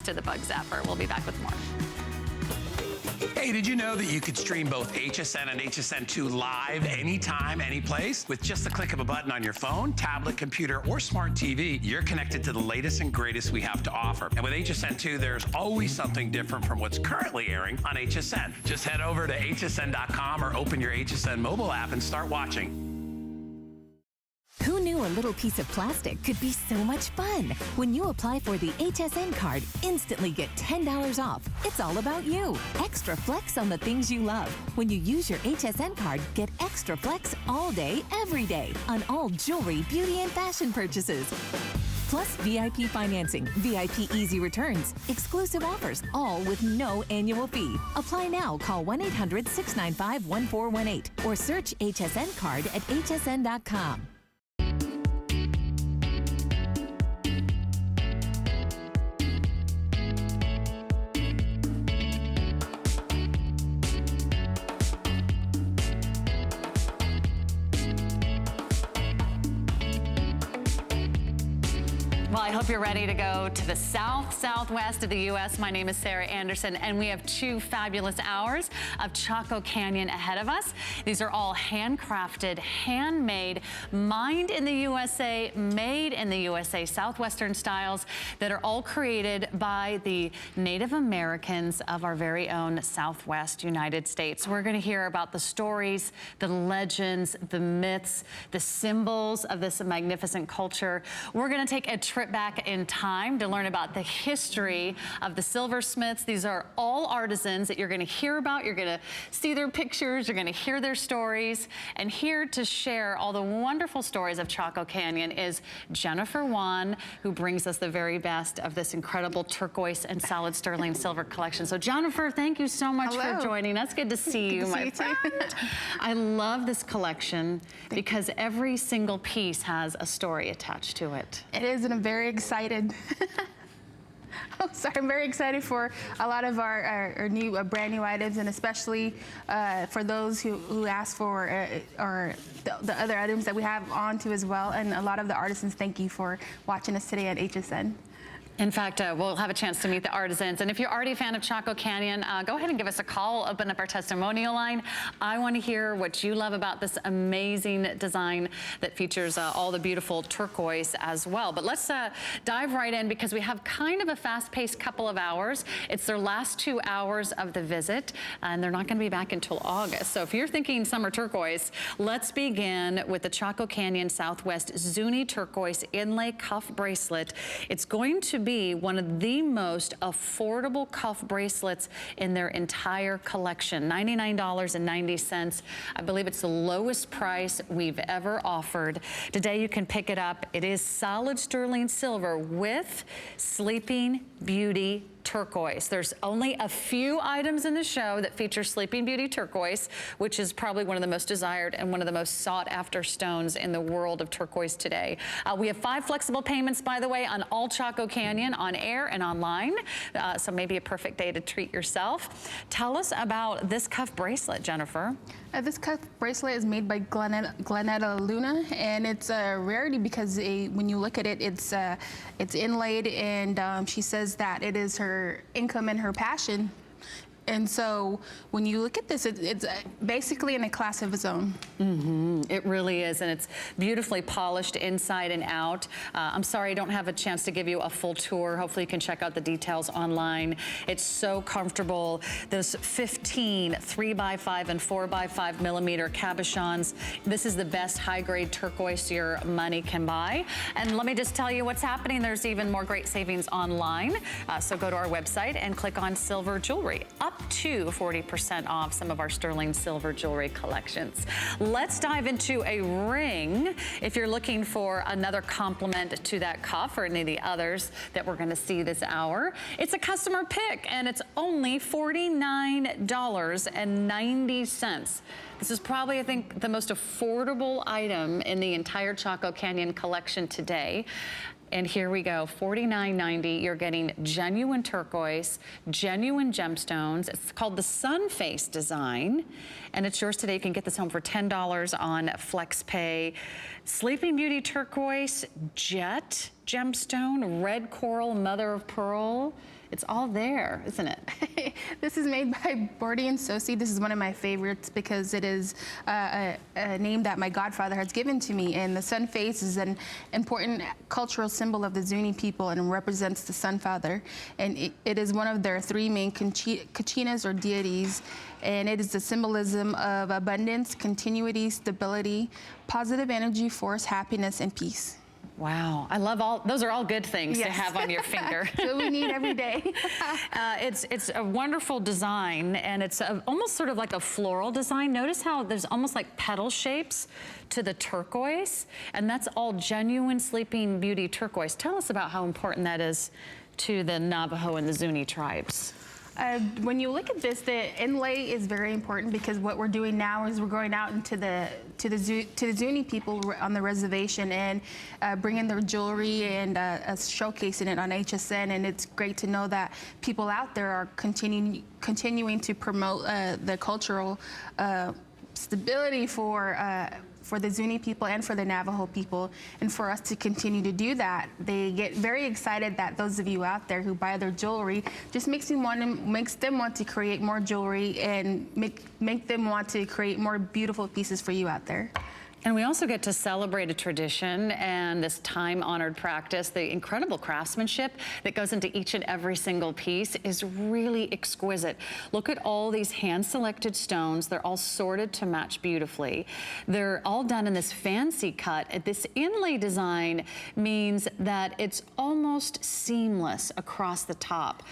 after the Bug Zapper. We'll be back with more. Hey, did you know that you could stream both HSN and HSN2 live anytime, anyplace? With just the click of a button on your phone, tablet, computer, or smart TV, you're connected to the latest and greatest we have to offer. And with HSN2, there's always something different from what's currently airing on HSN. Just head over to hsn.com or open your HSN mobile app and start watching. Who knew a little piece of plastic could be so much fun? When you apply for the HSN card, instantly get $10 off. It's all about you. Extra flex on the things you love. When you use your HSN card, get extra flex all day, every day on all jewelry, beauty, and fashion purchases. Plus VIP financing, VIP easy returns, exclusive offers, all with no annual fee. Apply now. Call 1-800-695-1418 or search HSN card at hsn.com. Well, I hope you're ready to go to the southwest of the U.S. My name is Sarah Anderson, and we have 2 fabulous hours of Chaco Canyon ahead of us. These are all handcrafted, handmade, mined in the USA, made in the USA, Southwestern styles that are all created by the Native Americans of our very own Southwest United States. We're going to hear about the stories, the legends, the myths, the symbols of this magnificent culture. We're going to take a trip back in time to learn about the history of the silversmiths. These are all artisans that you're going to hear about. You're going to see their pictures. You're going to hear their stories. And here to share all the wonderful stories of Chaco Canyon is Jennifer Juan, who brings us the very best of this incredible turquoise and solid sterling silver collection. So Jennifer, thank you so much for joining us. Good to see you, my friend. I love this collection because every single piece has a story attached to it. It is, and I'm very excited. Oh, sorry, I'm very excited for a lot of our new, brand new items, and especially for those who asked for the other items that we have on to as well. And a lot of the artisans, thank you for watching us today at HSN. In fact, we'll have a chance to meet the artisans. And if you're already a fan of Chaco Canyon, go ahead and give us a call, open up our testimonial line. I want to hear what you love about this amazing design that features all the beautiful turquoise as well. But let's dive right in because we have kind of a fast-paced couple of hours. It's their last 2 hours of the visit, and they're not going to be back until August. So if you're thinking summer turquoise, let's begin with the Chaco Canyon Southwest Zuni Turquoise Inlay Cuff Bracelet. It's going to be one of the most affordable cuff bracelets in their entire collection, $99.90. I believe it's the lowest price we've ever offered. Today you can pick it up. It is solid sterling silver with Sleeping Beauty turquoise. There's only a few items in the show that feature Sleeping Beauty turquoise, which is probably one of the most desired and one of the most sought after stones in the world of turquoise today. We have 5 flexible payments, by the way, on all Chaco Canyon, on air and online. So maybe a perfect day to treat yourself. Tell us about this cuff bracelet, Jennifer. This cuff bracelet is made by Glenetta Luna, and it's a rarity because when you look at it, it's inlaid, and she says that it is her income and her passion. And so when you look at this, it's basically in a class of its own. It really is, and it's beautifully polished inside and out. I'm sorry I don't have a chance to give you a full tour. Hopefully you can check out the details online. It's so comfortable. Those 15 3x5 and 4x5 millimeter cabochons. This is the best high-grade turquoise your money can buy. And let me just tell you what's happening. There's even more great savings online. So go to our website and click on silver jewelry. Up to 40% off some of our sterling silver jewelry collections. Let's dive into a ring if you're looking for another complement to that cuff or any of the others that we're going to see this hour. It's a customer pick, and it's only $49.90. This is probably, I think, the most affordable item in the entire Chaco Canyon collection today. And here we go, $49.90. You're getting genuine turquoise, genuine gemstones. It's called the Sun Face design, and it's yours today. You can get this home for $10 on FlexPay. Sleeping Beauty turquoise, jet gemstone, red coral, mother of pearl. It's all there, isn't it? This is made by Bordy and Sosi. This is one of my favorites because it is a name that my godfather has given to me. And the sun face is an important cultural symbol of the Zuni people and represents the sun father. And it is one of their three main kachinas or deities. And it is the symbolism of abundance, continuity, stability, positive energy, force, happiness, and peace. Wow, I love those are all good things to have on your finger. So we need every day. It's a wonderful design, and it's almost sort of like a floral design. Notice how there's almost like petal shapes to the turquoise, and that's all genuine Sleeping Beauty turquoise. Tell us about how important that is to the Navajo and the Zuni tribes. When you look at this, the inlay is very important because what we're doing now is we're going out into the Zuni people on the reservation and bringing their jewelry and showcasing it on HSN. And it's great to know that people out there are continuing to promote the cultural stability for the Zuni people and for the Navajo people, and for us to continue to do that. They get very excited that those of you out there who buy their jewelry just makes them want to create more jewelry and make them want to create more beautiful pieces for you out there. And we also get to celebrate a tradition and this time-honored practice. The incredible craftsmanship that goes into each and every single piece is really exquisite. Look at all these hand-selected stones. They're all sorted to match beautifully. They're all done in this fancy cut. This inlay design means that it's almost seamless across the top.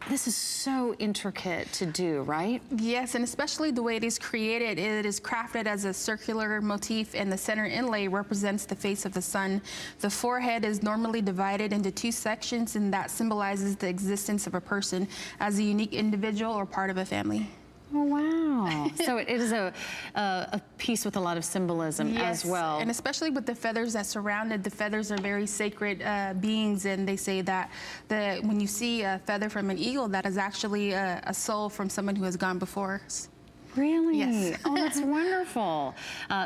This is so intricate to do, right? Yes, and especially the way it is created. It is crafted as a circular motif, and the center inlay represents the face of the sun. The forehead is normally divided into two sections, and that symbolizes the existence of a person as a unique individual or part of a family. Oh, wow. So it is a piece with a lot of symbolism as well. And especially with the feathers that surround it. The feathers are very sacred beings, and they say that when you see a feather from an eagle, that is actually a soul from someone who has gone before us. Really? Yes. Oh, that's wonderful.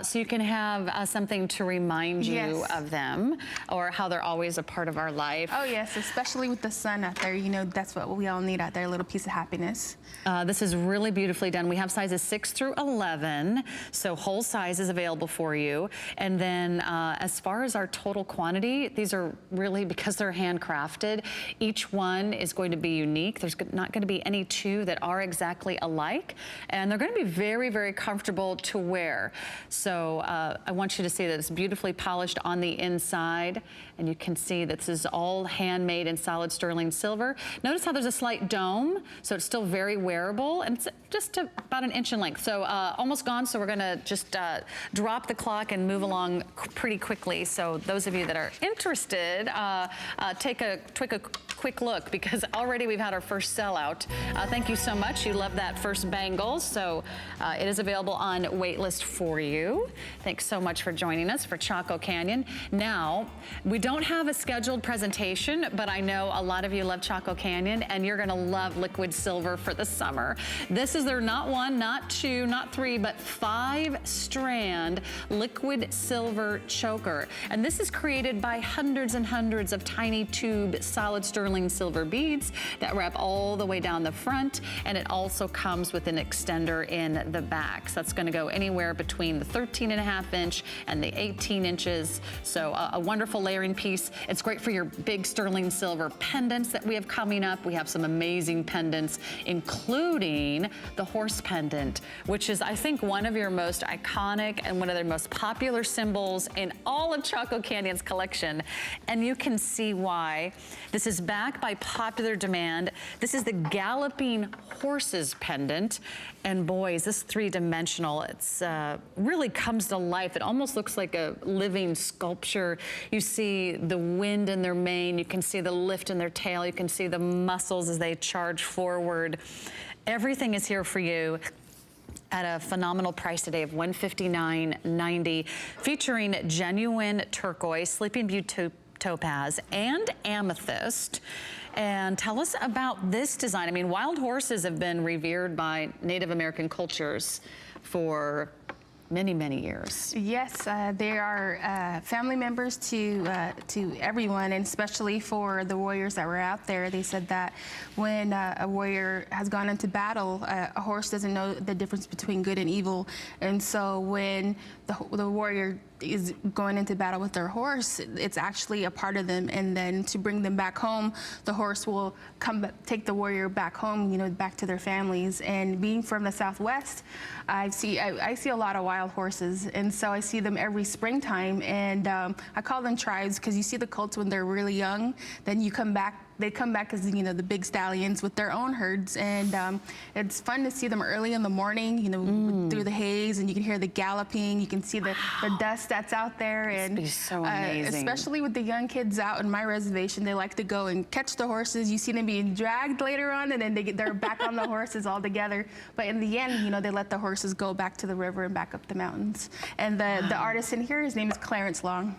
So you can have something to remind you of them, or how they're always a part of our life. Oh, yes, especially with the sun out there. You know, that's what we all need out there, a little piece of happiness. This is really beautifully done. We have sizes 6 through 11, so whole size is available for you. And then as far as our total quantity, these are really, because they're handcrafted, each one is going to be unique. There's not going to be any two that are exactly alike, and they're going to be very, very comfortable to wear. So I want you to see that it's beautifully polished on the inside, and you can see that this is all handmade in solid sterling silver. Notice how there's a slight dome, so it's still very wearable, and it's just about an inch in length. So almost gone, so we're gonna just drop the clock and move along pretty quickly. So those of you that are interested, take a quick look, because already we've had our first sellout. Thank you so much. You love that first bangle, so it is available on waitlist for you. Thanks so much for joining us for Chaco Canyon. Now, we don't have a scheduled presentation, but I know a lot of you love Chaco Canyon, and you're gonna love liquid silver for the summer. This is their not 1, not 2, not 3, but 5-strand liquid silver choker. And this is created by hundreds and hundreds of tiny tube solid sterling silver beads that wrap all the way down the front, and it also comes with an extender in the back. So that's gonna go anywhere between the 13.5 inch and the 18 inches. So a wonderful layering piece. It's great for your big sterling silver pendants that we have coming up. We have some amazing pendants, including the horse pendant, which is, I think, one of your most iconic and one of their most popular symbols in all of Chaco Canyon's collection. And you can see why. This is backed by popular demand. This is the Galloping Horses pendant. And boys, this 3-dimensional, it's really comes to life. It almost looks like a living sculpture. You see the wind in their mane. You can see the lift in their tail. You can see the muscles as they charge forward. Everything is here for you at a phenomenal price today of $159.90, featuring genuine turquoise, Sleeping Beauty topaz, and amethyst. And tell us about this design. I mean, wild horses have been revered by Native American cultures for many, many years. Yes, they are family members to everyone, and especially for the warriors that were out there. They said that when a warrior has gone into battle, a horse doesn't know the difference between good and evil. And so when the warrior is going into battle with their horse, it's actually a part of them. And then to bring them back home, the horse will take the warrior back home, back to their families. And being from the Southwest, I see a lot of wild horses, and so I see them every springtime. And I call them tribes because you see the colts when they're really young. Then you come back. They come back as the big stallions with their own herds, and it's fun to see them early in the morning, through the haze, and you can hear the galloping. You can see the dust that's out there, and it's so amazing. Especially with the young kids out in my reservation, they like to go and catch the horses. You see them being dragged later on, and then they're back on the horses all together. But in the end, they let the horses go back to the river and back up the mountains. And the artisan here, his name is Clarence Long.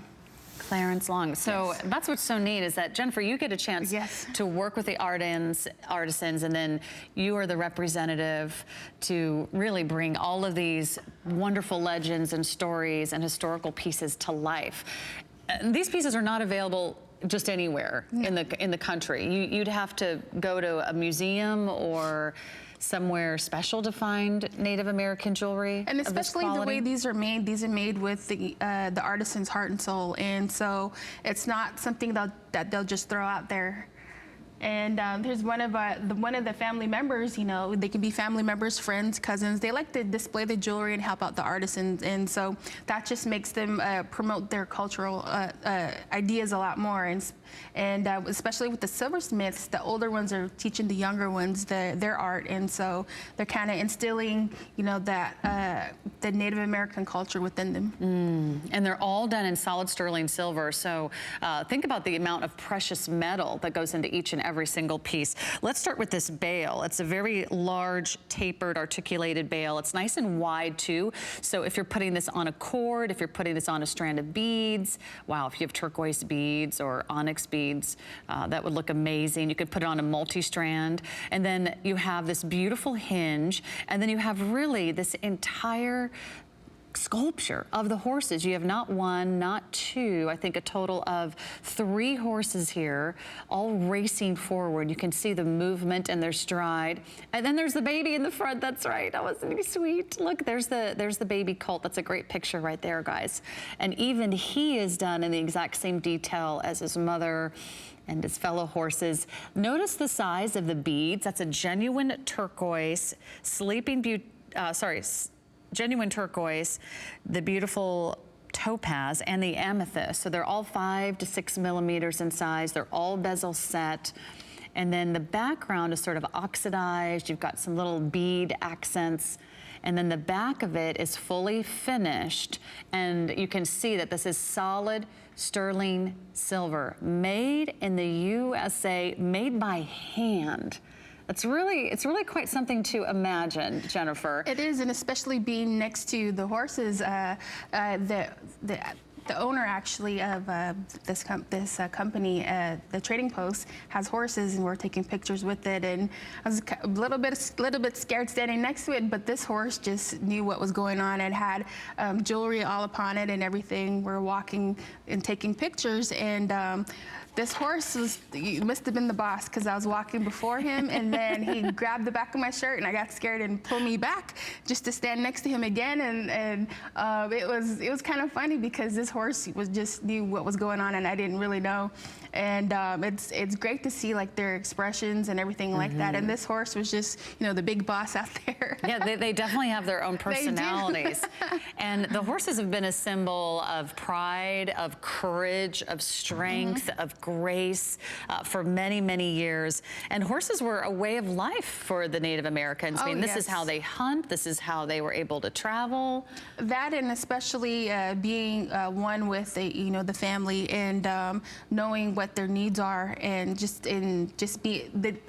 Clarence Long. So yes. That's what's so neat is that, Jennifer, you get a chance to work with the artisans, and then you are the representative to really bring all of these wonderful legends and stories and historical pieces to life. These pieces are not available just anywhere in the country. You'd have to go to a museum or somewhere special to find Native American jewelry. And especially the way these are made with the artisan's heart and soul. And so it's not something that they'll just throw out there. And there's one of the family members, they can be family members, friends, cousins. They like to display the jewelry and help out the artisans. And so that just makes them promote their cultural ideas a lot more. And especially with the silversmiths, the older ones are teaching the younger ones their art. And so they're kind of instilling, that the Native American culture within them. And they're all done in solid sterling silver. So think about the amount of precious metal that goes into each and every single piece. Let's start with this bail. It's a very large, tapered, articulated bail. It's nice and wide too. So if you're putting this on a cord, if you're putting this on a strand of beads, wow, if you have turquoise beads or onyx beads, that would look amazing. You could put it on a multi-strand. And then you have this beautiful hinge. And then you have really this entire sculpture of the horses. You have not one, not two, I think a total of 3 horses here, all racing forward. You can see the movement and their stride. And then there's the baby in the front. That's right. That was really sweet. Look, there's the baby colt. That's a great picture right there, guys. And even he is done in the exact same detail as his mother and his fellow horses. Notice the size of the beads. That's a genuine turquoise, genuine turquoise, the beautiful topaz, and the amethyst. So they're all 5 to 6 millimeters in size. They're all bezel set. And then the background is sort of oxidized. You've got some little bead accents. And then the back of it is fully finished. And you can see that this is solid sterling silver, made in the USA, made by hand. It's really quite something to imagine, Jennifer. It is, and especially being next to the horses, the owner actually of this company, the Trading Post, has horses, and we're taking pictures with it. And I was a little bit scared standing next to it, but this horse just knew what was going on. It had jewelry all upon it and everything. We're walking and taking pictures, and this horse must have been the boss, because I was walking before him, and then he grabbed the back of my shirt, and I got scared and pulled me back just to stand next to him again. And it was kind of funny because this horse just knew what was going on, and I didn't really know. And it's great to see like their expressions and everything like that. And this horse was just the big boss out there. Yeah, they definitely have their own personalities. And the horses have been a symbol of pride, of courage, of strength, of grace for many, many years. And horses were a way of life for the Native Americans. I mean, this is how they hunt. This is how they were able to travel. That, and especially being one with the family, and knowing what their needs are, and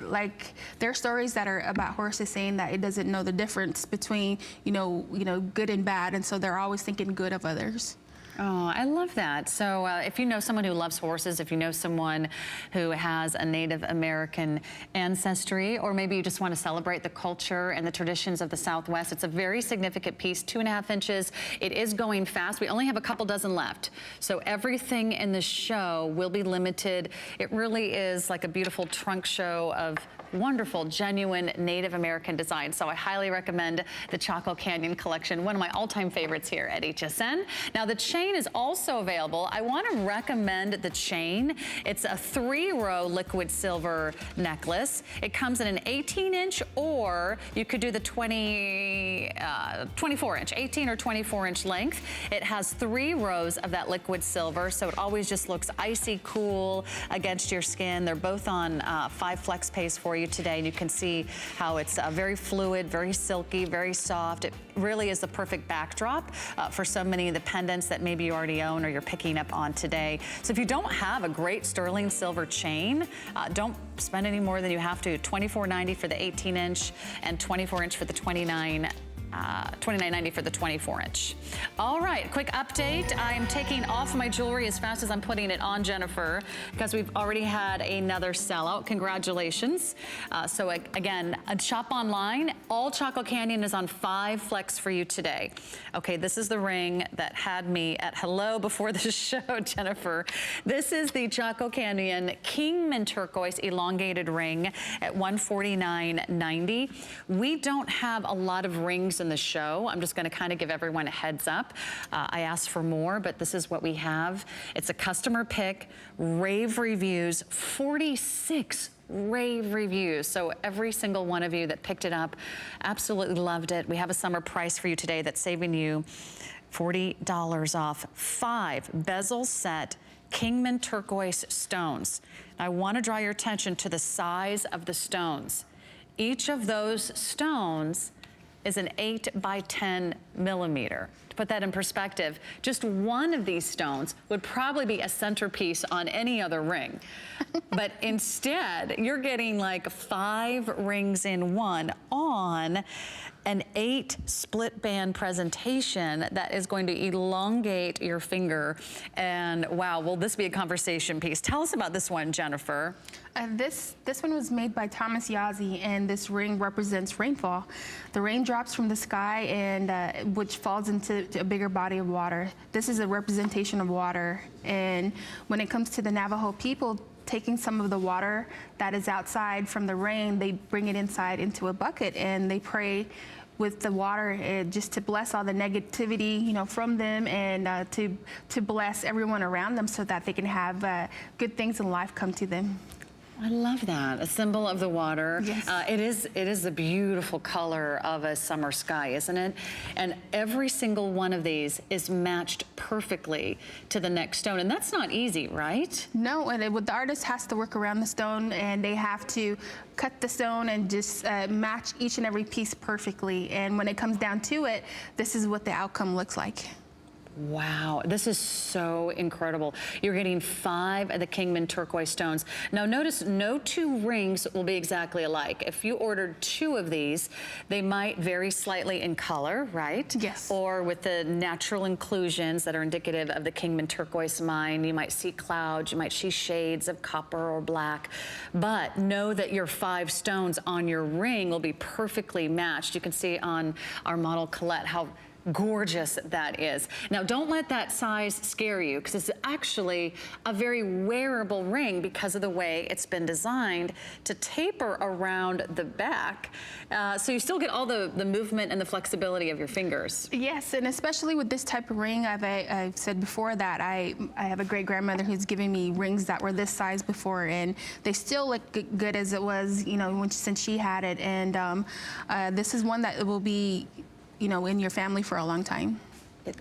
like their stories that are about horses, saying that it doesn't know the difference between good and bad, and so they're always thinking good of others. Oh, I love that. So if you know someone who loves horses, if you know someone who has a Native American ancestry, or maybe you just want to celebrate the culture and the traditions of the Southwest, it's a very significant piece, 2.5 inches. It is going fast. We only have a couple dozen left. So everything in the show will be limited. It really is like a beautiful trunk show of wonderful, genuine Native American design. So I highly recommend the Chaco Canyon collection, one of my all-time favorites here at HSN. Now the chain is also available. I want to recommend the chain. It's a 3-row liquid silver necklace. It comes in an 18-inch, or you could do the 24-inch, 18 or 24-inch length. It has 3 rows of that liquid silver, so it always just looks icy cool against your skin. They're both on 5 flex pays for you today, and you can see how it's very fluid, very silky, very soft. It really is the perfect backdrop for so many of the pendants that maybe you already own or you're picking up on today. So if you don't have a great sterling silver chain, don't spend any more than you have to. $24.90 for the 18-inch and 24-inch for the $29.90 for the 24-inch. All right, quick update. I am taking off my jewelry as fast as I'm putting it on, Jennifer, because we've already had another sellout. Congratulations. So again, shop online. All Chaco Canyon is on 5 flex for you today. Okay, this is the ring that had me at hello before the show, Jennifer. This is the Chaco Canyon Kingman Turquoise elongated ring at $149.90. We don't have a lot of rings in the show. I'm just going to kind of give everyone a heads up. I asked for more, but this is what we have. It's a customer pick, rave reviews, 46 rave reviews. So every single one of you that picked it up absolutely loved it. We have a summer price for you today that's saving you $40 off. 5 bezel set Kingman turquoise stones. I want to draw your attention to the size of the stones. Each of those stones is an 8 by 10 millimeter. To put that in perspective, just one of these stones would probably be a centerpiece on any other ring. But instead, you're getting like 5 rings in one on an 8 split band presentation that is going to elongate your finger. And wow, will this be a conversation piece? Tell us about this one, Jennifer. This one was made by Thomas Yazzie, and this ring represents rainfall. The rain drops from the sky, and which falls into a bigger body of water. This is a representation of water, and when it comes to the Navajo people, taking some of the water that is outside from the rain, they bring it inside into a bucket, and they pray with the water just to bless all the negativity, you know, from them, and to bless everyone around them so that they can have good things in life come to them. I love that, a symbol of the water. Yes. It is a beautiful color of a summer sky, isn't it? And every single one of these is matched perfectly to the next stone, and that's not easy, right? No, and the artist has to work around the stone, and they have to cut the stone and just match each and every piece perfectly. And when it comes down to it, this is what the outcome looks like. Wow, this is so incredible. You're getting 5 of the Kingman turquoise stones. Now notice no 2 rings will be exactly alike. If you ordered 2 of these, they might vary slightly in color, right? Yes. Or with the natural inclusions that are indicative of the Kingman turquoise mine, you might see clouds, you might see shades of copper or black. But know that your 5 stones on your ring will be perfectly matched. You can see on our model Colette how gorgeous that is. Now don't let that size scare you, because it's actually a very wearable ring because of the way it's been designed to taper around the back. So you still get all the movement and the flexibility of your fingers. Yes, and especially with this type of ring, I've said before that I have a great grandmother who's given me rings that were this size before, and they still look good as it was, you know, since she had it. And this is one that will be, you know, in your family for a long time.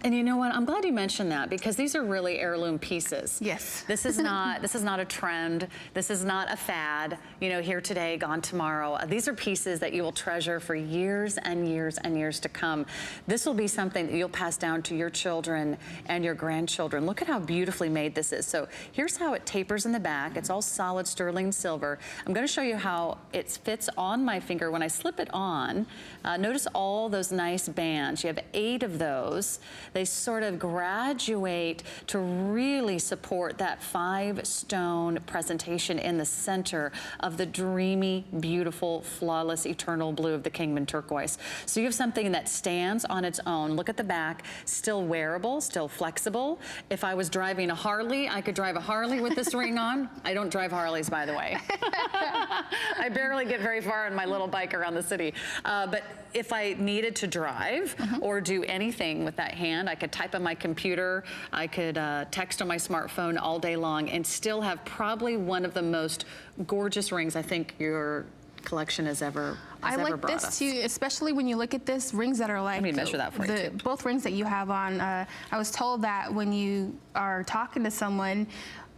And you know what? I'm glad you mentioned that, because these are really heirloom pieces. Yes. This is not a trend. This is not a fad, you know, here today, gone tomorrow. These are pieces that you will treasure for years and years and years to come. This will be something that you'll pass down to your children and your grandchildren. Look at how beautifully made this is. So here's how it tapers in the back. It's all solid sterling silver. I'm going to show you how it fits on my finger when I slip it on. Notice all those nice bands. You have 8 of those. They sort of graduate to really support that 5-stone presentation in the center of the dreamy, beautiful, flawless, eternal blue of the Kingman turquoise. So you have something that stands on its own. Look at the back, still wearable, still flexible. If I was driving a Harley, I could drive a Harley with this ring on. I don't drive Harleys, by the way. I barely get very far on my little bike around the city. But if I needed to drive or do anything with that hand, I could type on my computer, I could text on my smartphone all day long and still have probably one of the most gorgeous rings I think your collection has ever I like this too, especially when you look at this, rings that are like, let me measure that for you too. Both rings that you have on, I was told that when you are talking to someone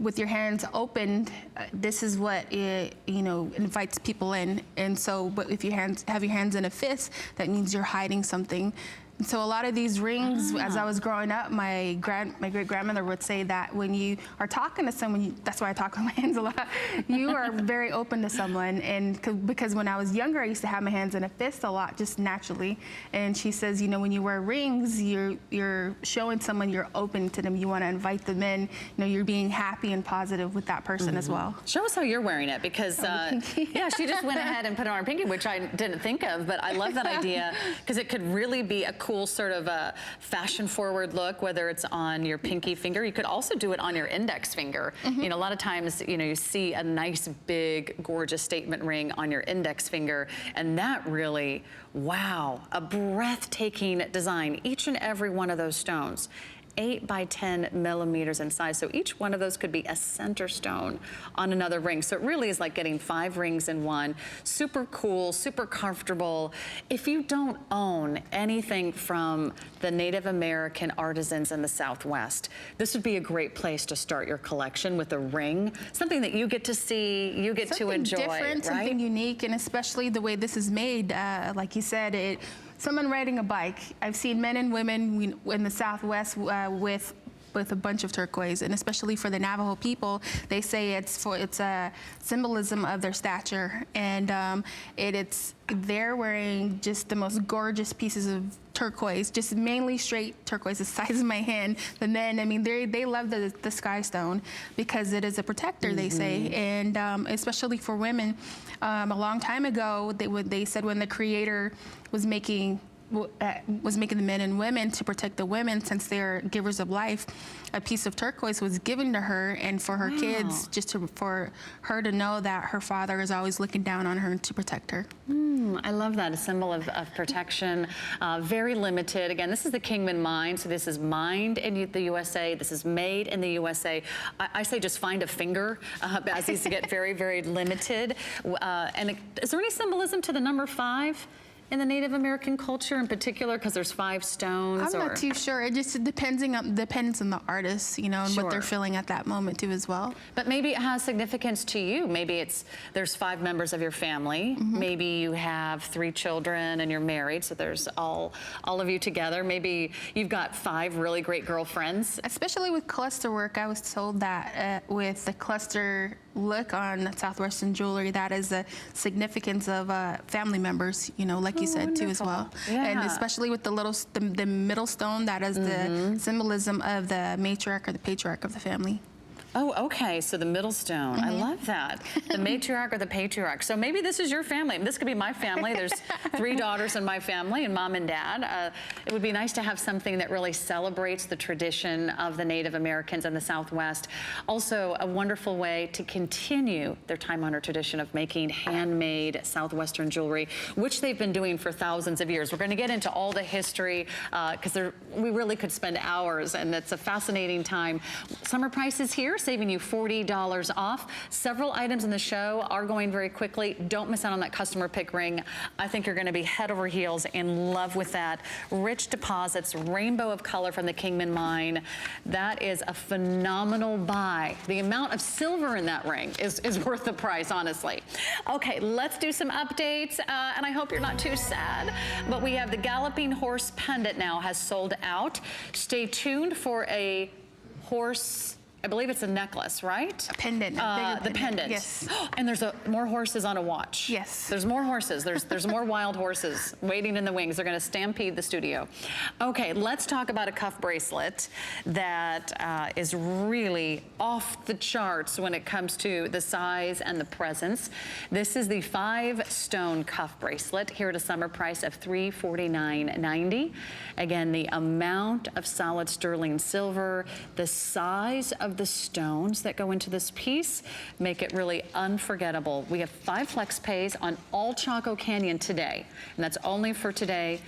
with your hands opened, this is what it, invites people in. And so, but if you have your hands in a fist, that means you're hiding something. And so a lot of these rings, as I was growing up, my great-grandmother would say that when you are talking to someone, that's why I talk with my hands a lot, you are very open to someone. And because when I was younger, I used to have my hands in a fist a lot, just naturally. And she says, when you wear rings, you're showing someone you're open to them. You want to invite them in. You're being happy and positive with that person as well. Show us how you're wearing it, because yeah, she just went ahead and put it on her pinky, which I didn't think of, but I love that idea because it could really be a cool sort of a fashion-forward look, whether it's on your pinky finger. You could also do it on your index finger. A lot of times, you see a nice, big, gorgeous statement ring on your index finger, and that really, wow, a breathtaking design. Each and every one of those stones, 8 by 10 millimeters in size. So each one of those could be a center stone on another ring. So it really is like getting 5 rings in one. Super cool, super comfortable. If you don't own anything from the Native American artisans in the Southwest, this would be a great place to start your collection with a ring. Something that you get to see, you get to enjoy, different, right? Something unique, and especially the way this is made. Like you said, someone riding a bike. I've seen men and women in the Southwest with a bunch of turquoise, and especially for the Navajo people, they say it's a symbolism of their stature, and they're wearing just the most gorgeous pieces of turquoise, just mainly straight turquoise, the size of my hand. The men, they love the sky stone because it is a protector, they say, and especially for women. A long time ago, they said when the Creator was making the men and women to protect the women, since they're givers of life, a piece of turquoise was given to her, and for her kids, for her to know that her father is always looking down on her to protect her. I love that, a symbol of protection. Very limited. Again, this is the Kingman mine, so this is mined in the USA. This is made in the USA. I say just find a finger, as these get very, very limited. And is there any symbolism to the number 5? In the Native American culture in particular, because there's 5 stones? I'm not too sure. It just depends on the artist, and what they're feeling at that moment too as well. But maybe it has significance to you. Maybe there's 5 members of your family. Maybe you have 3 children and you're married, so there's all of you together. Maybe you've got 5 really great girlfriends. Especially with cluster work, I was told that with the cluster look on Southwestern jewelry, that is a significance of family members, like you said too as well. Yeah. And especially with the middle stone, that is the symbolism of the matriarch or the patriarch of the family. Oh, okay, so the middle stone. I love that. The matriarch or the patriarch. So maybe this is your family. This could be my family. There's 3 daughters in my family, and mom and dad. It would be nice to have something that really celebrates the tradition of the Native Americans in the Southwest. Also, a wonderful way to continue their time-honored tradition of making handmade Southwestern jewelry, which they've been doing for thousands of years. We're going to get into all the history, because we really could spend hours, and it's a fascinating time. Summer prices here, saving you $40 off. Several items in the show are going very quickly. Don't miss out on that customer pick ring. I think you're going to be head over heels in love with that. Rich deposits, rainbow of color from the Kingman mine. That is a phenomenal buy. The amount of silver in that ring is worth the price, honestly. Okay, let's do some updates, and I hope you're not too sad, but we have the Galloping Horse pendant now has sold out. Stay tuned for a horse I believe it's a necklace, right? A pendant. The pendant. Yes. And there's more horses on a watch. Yes. There's more horses. There's more wild horses waiting in the wings. They're going to stampede the studio. Okay, let's talk about a cuff bracelet that is really off the charts when it comes to the size and the presence. This is the 5-stone cuff bracelet here at a summer price of $349.90. Again, the amount of solid sterling silver, the size of the stones that go into this piece make it really unforgettable. We have 5 flex pays on all Chaco Canyon today, and that's only for today.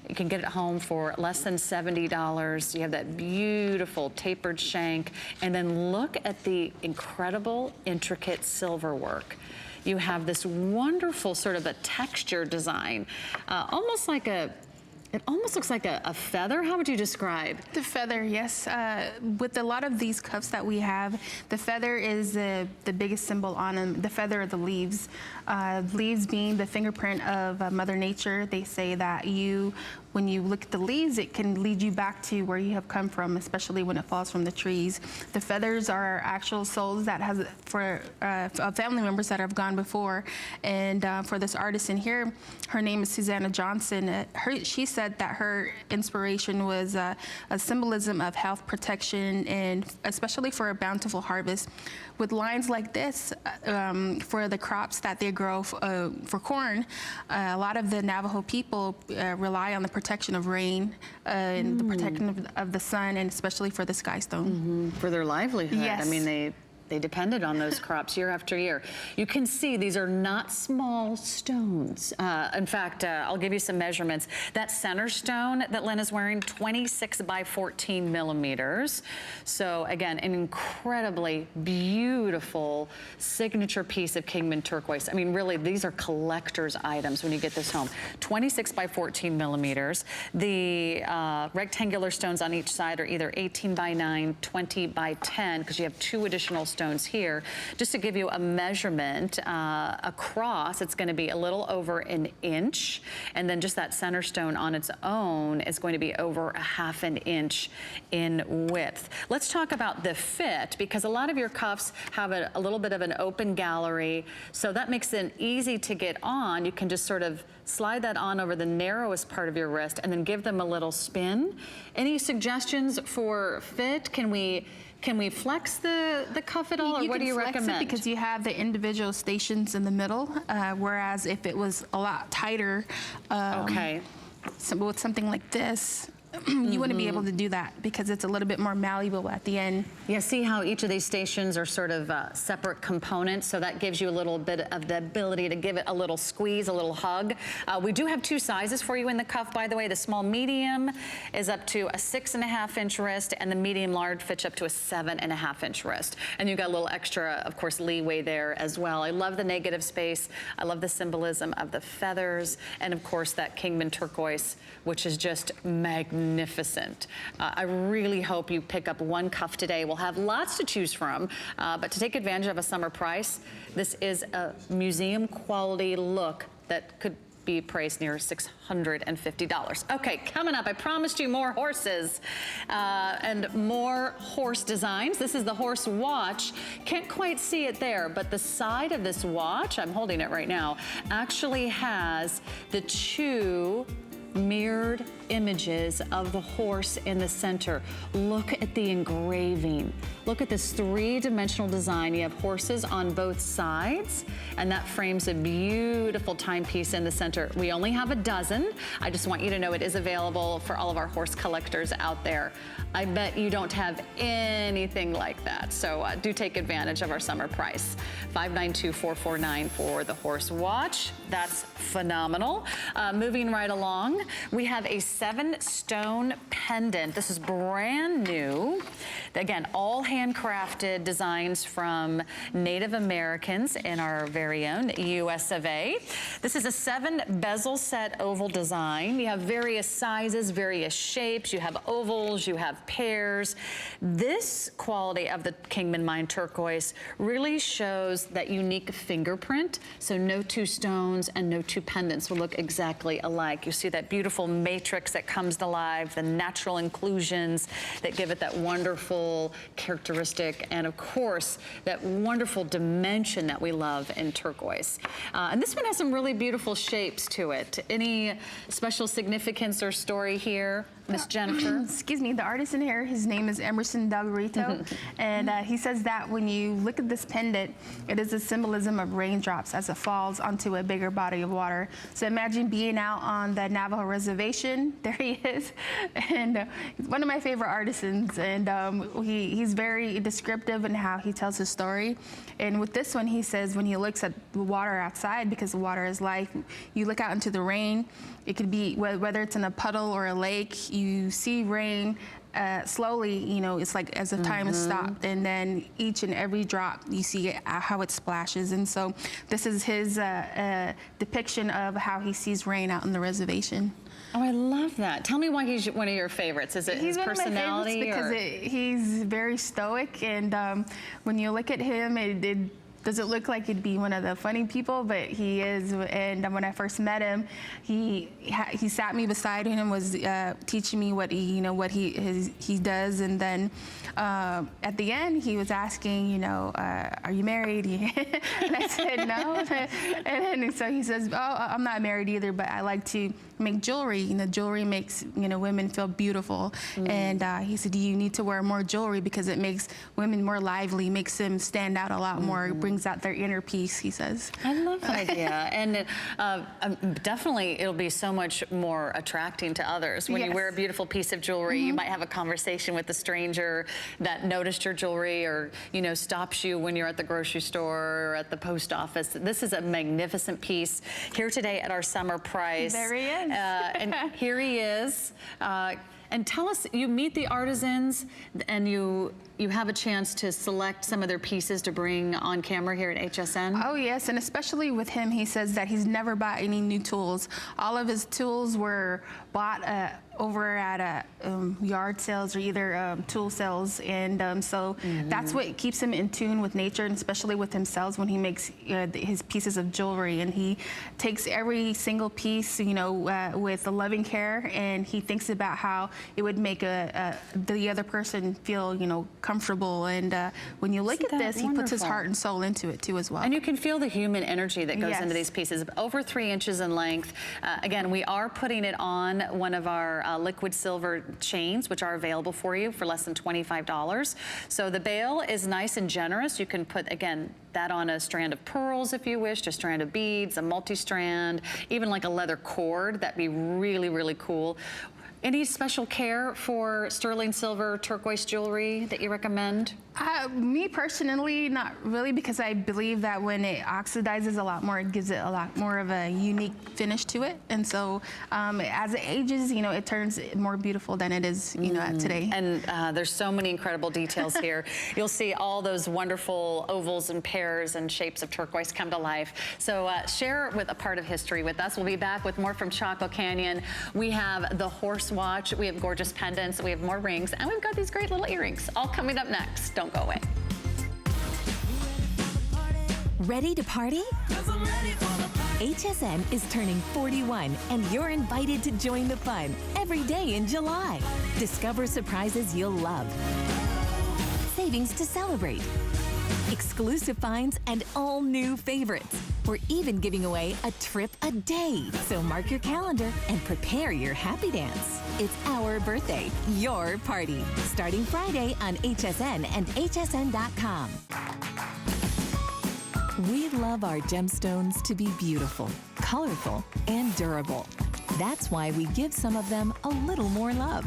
You can get it home for less than $70. You have that beautiful tapered shank, and then look at the incredible, intricate silver work. You have this wonderful sort of a texture design, almost like it almost looks like a feather. How would you describe? The feather, yes. With a lot of these cuffs that we have, the feather is the biggest symbol on them. The feather of the leaves. Leaves being the fingerprint of Mother Nature. They say that when you look at the leaves, it can lead you back to where you have come from, especially when it falls from the trees. The feathers are actual souls that has for family members that have gone before. And for this artist in here, her name is Susanna Johnson. She said that her inspiration was a symbolism of health protection, and especially for a bountiful harvest. With lines like this, for the crops that they grow for corn, a lot of the Navajo people rely on the protection of rain and the protection of the sun, and especially for the sky stone. For their livelihood. Yes. I mean, they depended on those crops year after year. You can see these are not small stones. In fact, I'll give you some measurements. That center stone that Lynn is wearing, 26 by 14 millimeters. So again, an incredibly beautiful signature piece of Kingman turquoise. I mean, really, these are collector's items when you get this home. 26 by 14 millimeters. The rectangular stones on each side are either 18 by 9, 20 by 10, because you have 2 additional stones here. Just to give you a measurement, across, it's going to be a little over an inch, and then just that center stone on its own is going to be over a half an inch in width. Let's talk about the fit, because a lot of your cuffs have a little bit of an open gallery, so that makes it easy to get on. You can just sort of slide that on over the narrowest part of your wrist and then give them a little spin. Any suggestions for fit? Can we flex the cuff at all, or what do you recommend? You can flex it because you have the individual stations in the middle, whereas if it was a lot tighter, with something like this, you wouldn't be able to do that because it's a little bit more malleable at the end. Yeah, see how each of these stations are sort of separate components, so that gives you a little bit of the ability to give it a little squeeze, a little hug. We do have 2 sizes for you in the cuff, by the way. The small medium is up to a 6.5-inch wrist, and the medium large fits up to a 7.5-inch wrist. And you've got a little extra, of course, leeway there as well. I love the negative space. I love the symbolism of the feathers, and of course that Kingman turquoise, which is just magnificent. I really hope you pick up one cuff today. We'll have lots to choose from, but to take advantage of a summer price, this is a museum quality look that could be priced near $650. Okay, coming up, I promised you more horses and more horse designs. This is the horse watch. Can't quite see it there, but the side of this watch, I'm holding it right now, actually has the 2 mirrored images of the horse in the center. Look at the engraving. Look at this 3-dimensional design. You have horses on both sides, and that frames a beautiful timepiece in the center. We only have a dozen. I just want you to know it is available for all of our horse collectors out there. I bet you don't have anything like that, so do take advantage of our summer price. $592,449 for the horse watch. That's phenomenal. Moving right along, we have a 7-stone pendant. This is brand new. Again, all handcrafted designs from Native Americans in our very own US of A. This is a 7-bezel set oval design. You have various sizes, various shapes. You have ovals, you have pairs. This quality of the Kingman Mine turquoise really shows that unique fingerprint. So no 2 stones and no 2 pendants will look exactly alike. You see that that beautiful matrix that comes to life, the natural inclusions that give it that wonderful characteristic, and of course, that wonderful dimension that we love in turquoise. And this one has some really beautiful shapes to it. Any special significance or story here, Miss Jennifer? Excuse me, the artist in here, his name is Emerson Dalgarito, and he says that when you look at this pendant, it is a symbolism of raindrops as it falls onto a bigger body of water. So imagine being out on the Navajo reservation. There he is, and he's one of my favorite artisans, and he's very descriptive in how he tells his story. And with this one, he says when he looks at the water outside, because the water is life, you look out into the rain. It could be whether it's in a puddle or a lake, you see rain slowly, you know, it's like as if time has stopped, and then each and every drop, you see how it splashes. And so this is his depiction of how he sees rain out on the reservation. Oh, I love that. Tell me why he's one of your favorites. Is it his personality? He's one of my favorites because he's very stoic, and when you look at him, it doesn't look like he'd be one of the funny people, but he is. And when I first met him, he sat me beside him, was teaching me what he does, and then at the end he was asking, are you married? And I said no. And then so he says, oh, I'm not married either, but I like to make jewelry. Jewelry makes women feel beautiful. And he said, do you need to wear more jewelry because it makes women more lively, makes them stand out a lot more, brings out their inner peace, he says. I love that idea. And definitely it'll be so much more attracting to others. When you wear a beautiful piece of jewelry, you might have a conversation with a stranger that noticed your jewelry, or stops you when you're at the grocery store or at the post office. This is a magnificent piece here today at our summer price. There he is. And here he is. And tell us, you meet the artisans and you have a chance to select some of their pieces to bring on camera here at HSN? Oh yes, and especially with him, he says that he's never bought any new tools. All of his tools were bought over at yard sales or either tool sales, and so that's what keeps him in tune with nature, and especially with himself when he makes his pieces of jewelry. And he takes every single piece, with a loving care, and he thinks about how it would make the other person feel, comfortable. And when you look at this, he puts his heart and soul into it too as well. And you can feel the human energy that goes into these pieces. Over 3 inches in length. Again, we are putting it on one of our liquid silver chains, which are available for you for less than $25. So the bail is nice and generous. You can put, again, that on a strand of pearls if you wish, a strand of beads, a multi-strand, even like a leather cord. That'd be really, really cool. Any special care for sterling silver turquoise jewelry that you recommend? Me personally, not really, because I believe that when it oxidizes a lot more, it gives it a lot more of a unique finish to it. And so as it ages, it turns more beautiful than it is, today. And there's so many incredible details here. You'll see all those wonderful ovals and pairs and shapes of turquoise come to life. So share with a part of history with us. We'll be back with more from Chaco Canyon. We have the horse watch, we have gorgeous pendants, we have more rings, and we've got these great little earrings all coming up next. Don't go away. Ready to party? HSN is turning 41, and you're invited to join the fun every day in July. Discover surprises you'll love, savings to celebrate, exclusive finds, and all new favorites. We're even giving away a trip a day. So mark your calendar and prepare your happy dance. It's our birthday, your party. Starting Friday on HSN and hsn.com. We love our gemstones to be beautiful, colorful, and durable. That's why we give some of them a little more love.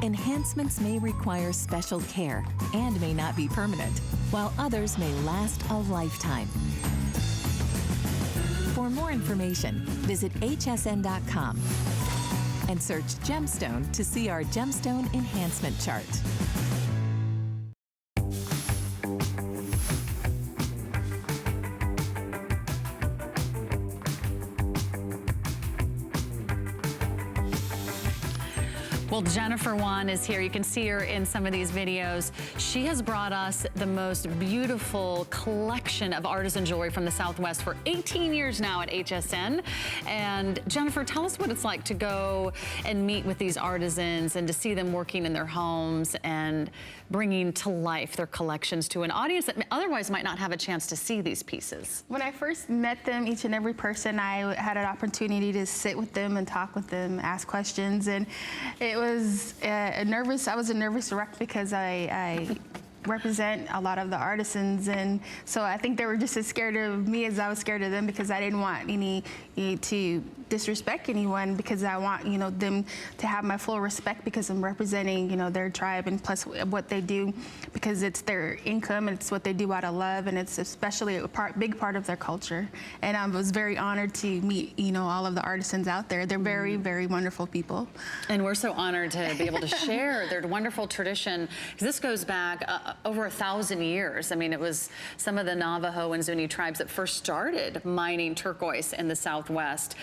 Enhancements may require special care and may not be permanent, while others may last a lifetime. For more information, visit hsn.com and search gemstone to see our gemstone enhancement chart. Well, Jennifer Juan is here. You can see her in some of these videos. She has brought us the most beautiful collection of artisan jewelry from the Southwest for 18 years now at HSN. And Jennifer, tell us what it's like to go and meet with these artisans and to see them working in their homes and bringing to life their collections to an audience that otherwise might not have a chance to see these pieces. When I first met them, each and every person, I had an opportunity to sit with them and talk with them, ask questions, and it was I was a nervous wreck because I represent a lot of the artisans, and so I think they were just as scared of me as I was scared of them, because I didn't want to disrespect anyone, because I want them to have my full respect, because I'm representing their tribe, and plus what they do, because it's their income and it's what they do out of love, and it's especially a big part of their culture. And I was very honored to meet all of the artisans out there. They're very, very wonderful people. And we're so honored to be able to share their wonderful tradition, because this goes back over 1,000 years. I mean, it was some of the Navajo and Zuni tribes that first started mining turquoise in the Southwest.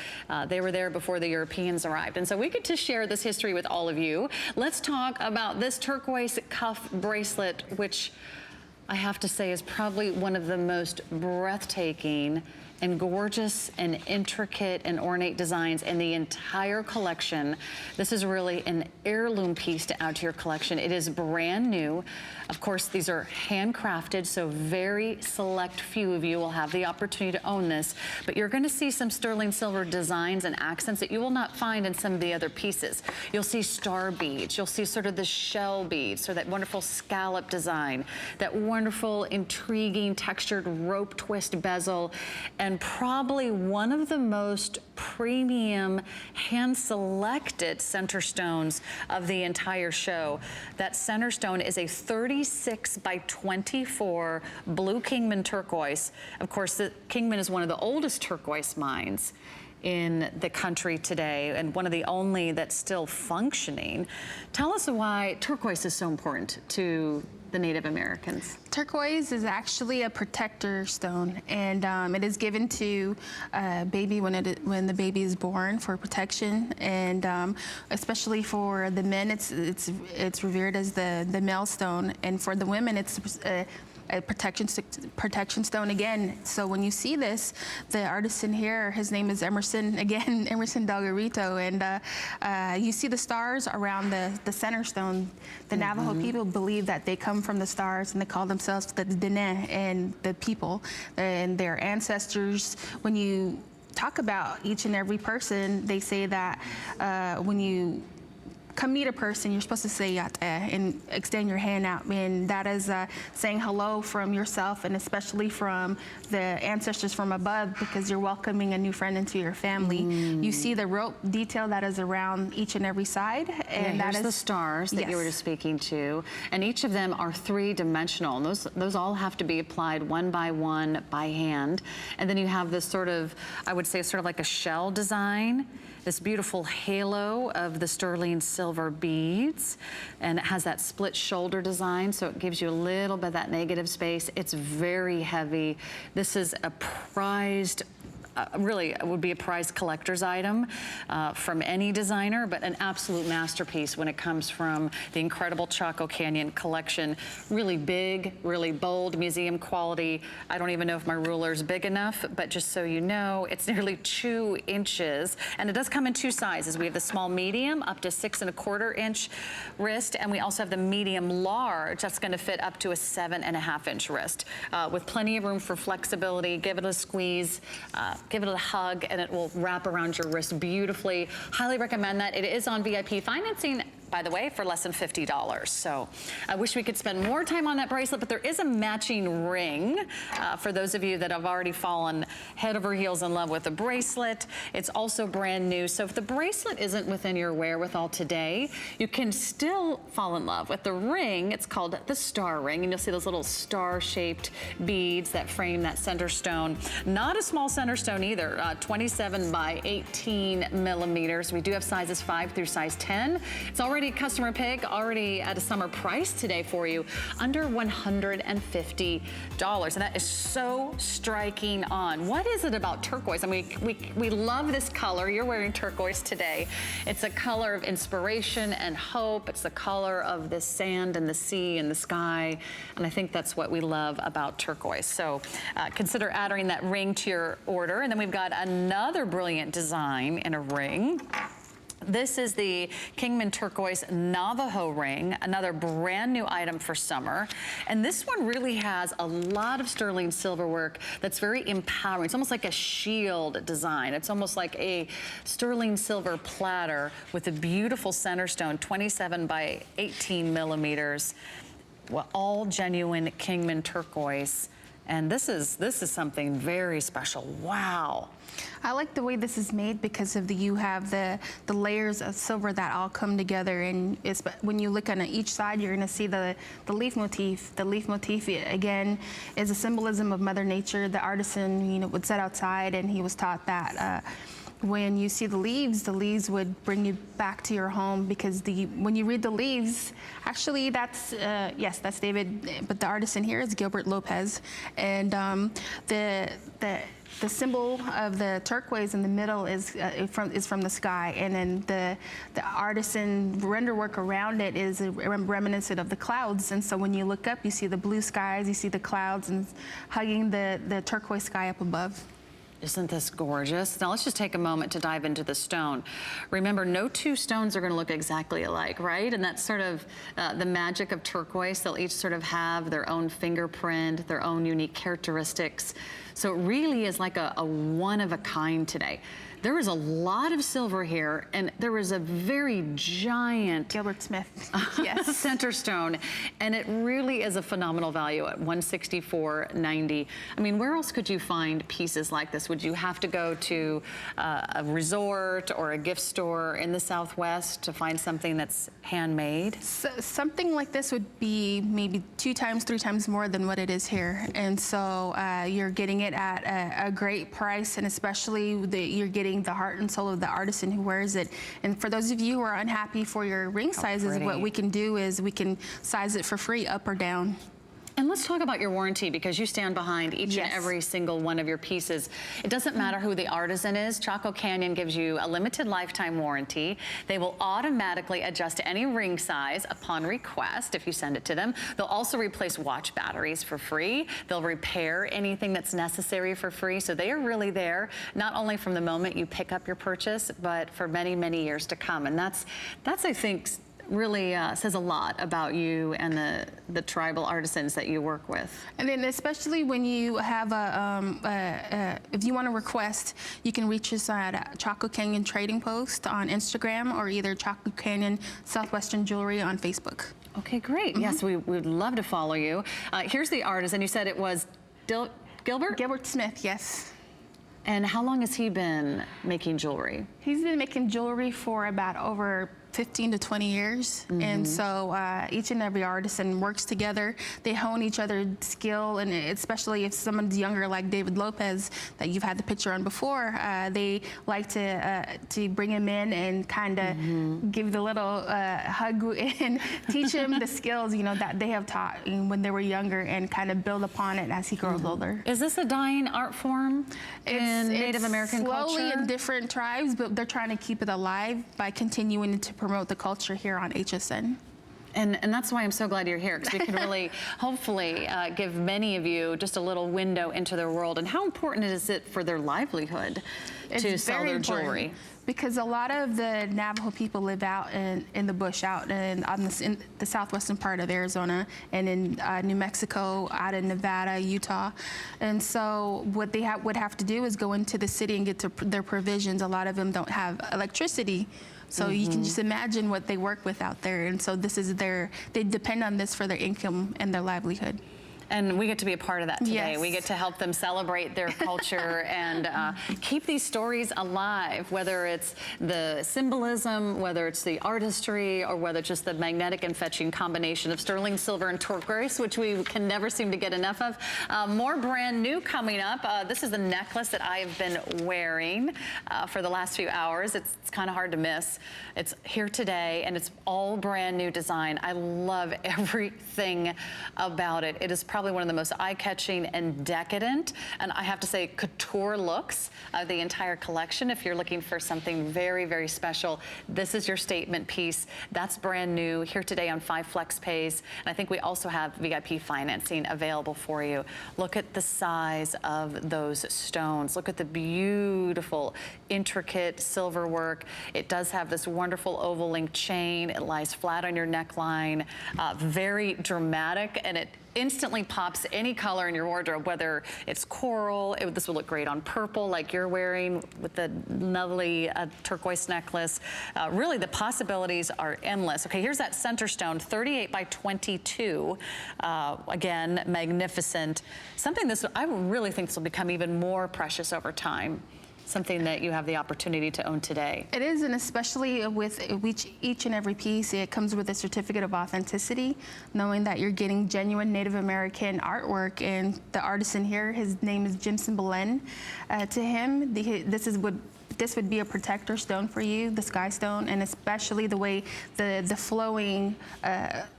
They were there before the Europeans arrived. And so we get to share this history with all of you. Let's talk about this turquoise cuff bracelet, which I have to say is probably one of the most breathtaking and gorgeous and intricate and ornate designs in the entire collection. This is really an heirloom piece to add to your collection. It is brand new. Of course, these are handcrafted, so very select few of you will have the opportunity to own this, but you're gonna see some sterling silver designs and accents that you will not find in some of the other pieces. You'll see star beads, you'll see sort of the shell beads, so that wonderful scallop design, that wonderful, intriguing, textured rope twist bezel, and probably one of the most premium hand-selected center stones of the entire show. That center stone is a 36 by 24 blue Kingman turquoise. Of course, the Kingman is one of the oldest turquoise mines in the country today, and one of the only that's still functioning. Tell us why turquoise is so important to the Native Americans. Turquoise is actually a protector stone, and it is given to a baby when the baby is born for protection, and especially for the men, it's revered as the male stone, and for the women, it's a protection stone again. So when you see this, the artisan here, his name is Emerson, again, Emerson Delgarito, and you see the stars around the center stone. The Navajo people believe that they come from the stars, and they call themselves the Dene, and the people and their ancestors. When you talk about each and every person, they say that when you come meet a person, you're supposed to say yate and extend your hand out, and that is saying hello from yourself, and especially from the ancestors from above, because you're welcoming a new friend into your family. You see the rope detail that is around each and every side, and yeah, that is the stars that you were just speaking to, and each of them are three-dimensional, and those all have to be applied one by hand. And then you have this sort of, I would say, sort of like a shell design, this beautiful halo of the sterling silver beads, and it has that split shoulder design, so it gives you a little bit of that negative space. It's very heavy. This is a prized, really, it would be a prized collector's item from any designer, but an absolute masterpiece when it comes from the incredible Chaco Canyon collection. Really big, really bold, museum quality. I don't even know if my ruler is big enough, but just so you know, it's nearly 2 inches, and it does come in 2 sizes. We have the small medium up to 6¼ inch wrist, and we also have the medium large that's going to fit up to a 7½ inch wrist, with plenty of room for flexibility. Give it a squeeze. Give it a hug, and it will wrap around your wrist beautifully. Highly recommend that. It is on VIP financing, by the way, for less than $50. So I wish we could spend more time on that bracelet, but there is a matching ring for those of you that have already fallen head over heels in love with the bracelet. It's also brand new. So if the bracelet isn't within your wherewithal today, you can still fall in love with the ring. It's called the star ring, and you'll see those little star-shaped beads that frame that center stone. Not a small center stone either, 27 by 18 millimeters. We do have sizes 5 through size 10. It's already already customer pick, already at a summer price today for you, under $150. And that is so striking on. What is it about turquoise? I mean, we love this color. You're wearing turquoise today. It's a color of inspiration and hope. It's the color of the sand and the sea and the sky. And I think that's what we love about turquoise. So consider adding that ring to your order. And then we've got another brilliant design in a ring. This is the Kingman Turquoise Navajo ring, another brand new item for summer. And this one really has a lot of sterling silver work that's very empowering. It's almost like a shield design. It's almost like a sterling silver platter with a beautiful center stone, 27 by 18 millimeters. Well, all genuine Kingman turquoise. And this is something very special. Wow. I like the way this is made because of you have the layers of silver that all come together, and when you look on each side, you're going to see the leaf motif. The leaf motif again is a symbolism of Mother Nature. The artisan, would sit outside, and he was taught that. When you see the leaves would bring you back to your home, because when you read the leaves, actually that's David, but the artisan here is Gilbert Lopez, and the symbol of the turquoise in the middle is from the sky, and then the artisan render work around it is reminiscent of the clouds. And so when you look up, you see the blue skies, you see the clouds, and hugging the turquoise sky up above. Isn't this gorgeous? Now let's just take a moment to dive into the stone. Remember, no two stones are going to look exactly alike, right? And that's sort of the magic of turquoise. They'll each sort of have their own fingerprint, their own unique characteristics. So it really is like a one of a kind today. There is a lot of silver here, and there is a very giant Gilbert Smith, yes, center stone, and it really is a phenomenal value at $164.90. I mean, where else could you find pieces like this? Would you have to go to a resort or a gift store in the Southwest to find something that's handmade? So, something like this would be maybe 2 times, 3 times more than what it is here, and so you're getting it at a great price, and especially you're getting the heart and soul of the artisan who wears it. And for those of you who are unhappy for your ring sizes, what we can do is we can size it for free, up or down. And let's talk about your warranty, because you stand behind each and every single one of your pieces. It doesn't matter who the artisan is. Chaco Canyon gives you a limited lifetime warranty. They will automatically adjust to any ring size upon request if you send it to them. They'll also replace watch batteries for free. They'll repair anything that's necessary for free. So they are really there, not only from the moment you pick up your purchase, but for many, many years to come. And that's I think, really says a lot about you and the tribal artisans that you work with. And then especially when you have if you want to request, you can reach us at Chaco Canyon Trading Post on Instagram, or either Chaco Canyon Southwestern Jewelry on Facebook. Okay, great. Yes, we would love to follow you. Here's the artisan. You said it was Gilbert? Gilbert Smith, yes. And how long has he been making jewelry? He's been making jewelry for about over 15 to 20 years. And so each and every artisan works together. They hone each other's skill, and especially if someone's younger, like David Lopez that you've had the picture on before, they like to bring him in and kind of give the little hug and teach him the skills, that they have taught when they were younger, and kind of build upon it as he grows older. Is this a dying art form in Native American culture? Slowly in different tribes, but they're trying to keep it alive by continuing to promote the culture here on HSN. And that's why I'm so glad you're here, because we can really, hopefully, give many of you just a little window into their world. And how important is it for their livelihood to sell their jewelry? Because a lot of the Navajo people live out in the bush, out in the southwestern part of Arizona, and in New Mexico, out in Nevada, Utah. And so what they would have to do is go into the city and get to their provisions. A lot of them don't have electricity. So you can just imagine what they work with out there. And so they depend on this for their income and their livelihood. And we get to be a part of that today. Yes. We get to help them celebrate their culture and keep these stories alive, whether it's the symbolism, whether it's the artistry, or whether it's just the magnetic and fetching combination of sterling silver and turquoise, which we can never seem to get enough of. More brand new coming up. This is the necklace that I have been wearing for the last few hours. It's kind of hard to miss. It's here today, and it's all brand new design. I love everything about it. It is probably one of the most eye-catching and decadent, and I have to say couture looks of the entire collection. If you're looking for something very, very special, this is your statement piece. That's brand new, here today on 5 Flex Pays, and I think we also have VIP financing available for you. Look at the size of those stones. Look at the beautiful, intricate silver work. It does have this wonderful oval link chain. It lies flat on your neckline, very dramatic, and it instantly pops any color in your wardrobe, whether it's coral. This will look great on purple like you're wearing with the lovely turquoise necklace. Really, the possibilities are endless. Okay, here's that center stone, 38 by 22. Again, magnificent. Something this, I really think this will become even more precious over time. Something that you have the opportunity to own today. It is, and especially with each and every piece, it comes with a certificate of authenticity, knowing that you're getting genuine Native American artwork. And the artisan here, his name is Jimson Belen. To him, this would be a protector stone for you, the sky stone, and especially the way the flowing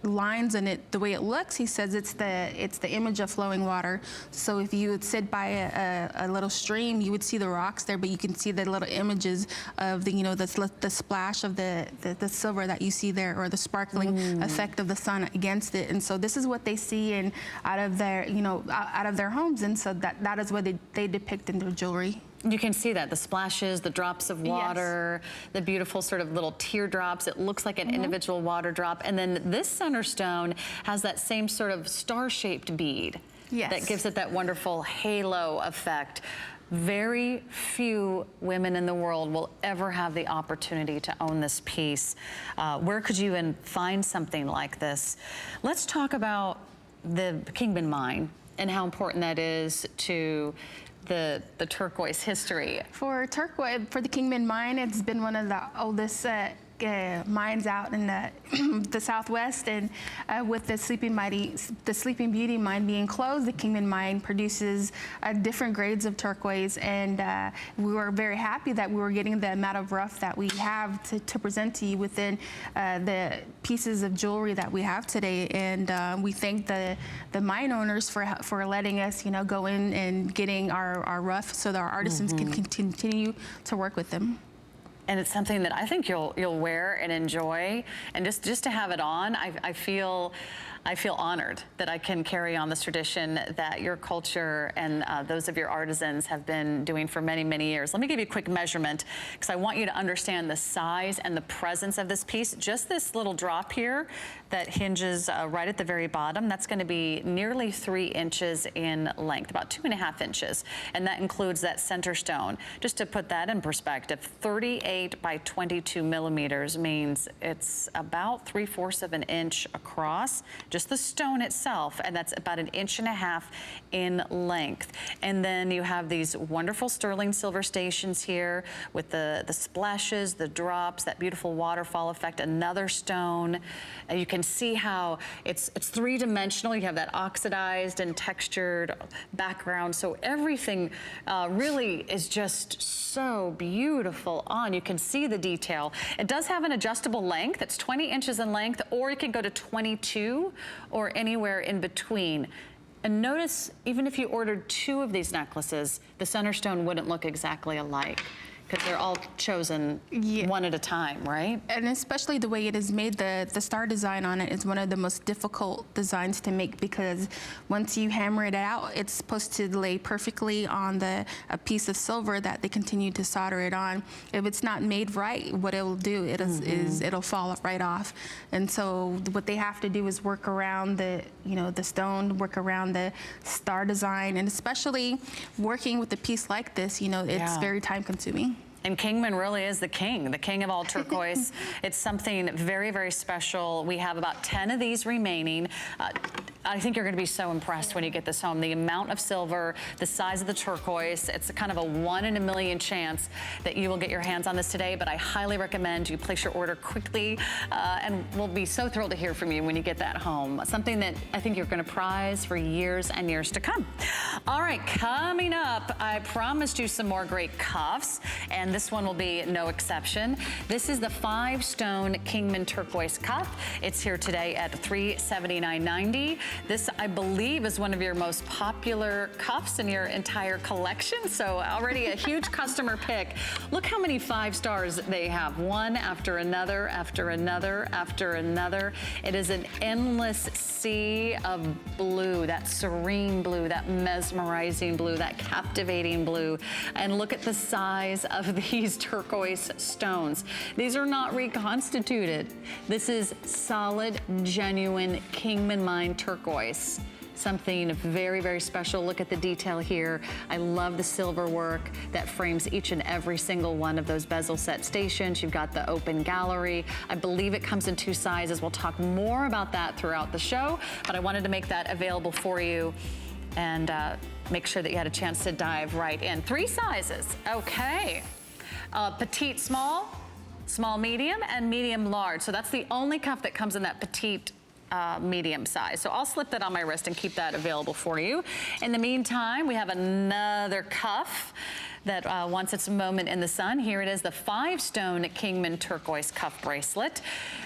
lines in it, the way it looks. He says it's the image of flowing water. So if you would sit by a little stream, you would see the rocks there, but you can see the little images of the splash of the silver that you see there, or the sparkling effect of the sun against it. And so this is what they see out of their homes, and so that is what they depict in their jewelry. You can see that, the splashes, the drops of water, yes, the beautiful sort of little teardrops. It looks like an individual water drop. And then this center stone has that same sort of star-shaped bead, yes, that gives it that wonderful halo effect. Very few women in the world will ever have the opportunity to own this piece. Where could you even find something like this? Let's talk about the Kingman mine and how important that is to the turquoise history. For the Kingman mine, it's been one of the oldest mines out in the Southwest, and with the Sleeping Beauty mine being closed, the Kingman mine produces different grades of turquoise, and we were very happy that we were getting the amount of rough that we have to present to you within the pieces of jewelry that we have today. And we thank the mine owners for letting us, go in and getting our rough so that our artisans can continue to work with them. And it's something that I think you'll wear and enjoy, and just to have it on, I feel honored that I can carry on this tradition that your culture and those of your artisans have been doing for many, many years. Let me give you a quick measurement, because I want you to understand the size and the presence of this piece. Just this little drop here that hinges right at the very bottom, that's going to be nearly 3 inches in length, about 2.5 inches. And that includes that center stone. Just to put that in perspective, 38 by 22 millimeters means it's about 3/4 of an inch across, just the stone itself, and that's about 1.5 inches in length. And then you have these wonderful sterling silver stations here with the splashes, the drops, that beautiful waterfall effect, another stone. And you can see how it's three-dimensional. You have that oxidized and textured background, so everything really is just so beautiful on. You can see the detail. It does have an adjustable length. It's 20 inches in length, or you can go to 22 or anywhere in between. And notice, even if you ordered 2 of these necklaces, the center stone wouldn't look exactly alike, because they're all chosen one at a time, right? And especially the way it is made, the star design on it is one of the most difficult designs to make, because once you hammer it out, it's supposed to lay perfectly on a piece of silver that they continue to solder it on. If it's not made right, what it will do is it'll fall right off. And so what they have to do is work around the stone, work around the star design, and especially working with a piece like this, it's very time consuming. And Kingman really is the king of all turquoise. It's something very, very special. We have about 10 of these remaining. I think you're going to be so impressed when you get this home. The amount of silver, the size of the turquoise, it's kind of a 1 in a million chance that you will get your hands on this today, but I highly recommend you place your order quickly, and we'll be so thrilled to hear from you when you get that home. Something that I think you're going to prize for years and years to come. All right, coming up, I promised you some more great cuffs, and this one will be no exception. This is the 5-stone Kingman turquoise cuff. It's here today at $379.90. This, I believe, is one of your most popular cuffs in your entire collection, so already a huge customer pick. Look how many 5 stars they have, one after another, after another, after another. It is an endless sea of blue, that serene blue, that mesmerizing blue, that captivating blue. And look at the size of these turquoise stones. These are not reconstituted. This is solid, genuine Kingman mine turquoise. Something very, very special. Look at the detail here. I love the silver work that frames each and every single one of those bezel set stations. You've got the open gallery. I believe it comes in 2 sizes. We'll talk more about that throughout the show, but I wanted to make that available for you and make sure that you had a chance to dive right in. 3 sizes, okay. Petite, small, small, medium, and medium large. So that's the only cuff that comes in that petite medium size. So I'll slip that on my wrist and keep that available for you. In the meantime, we have another cuff that wants its moment in the sun. Here it is, the 5-stone Kingman turquoise cuff bracelet.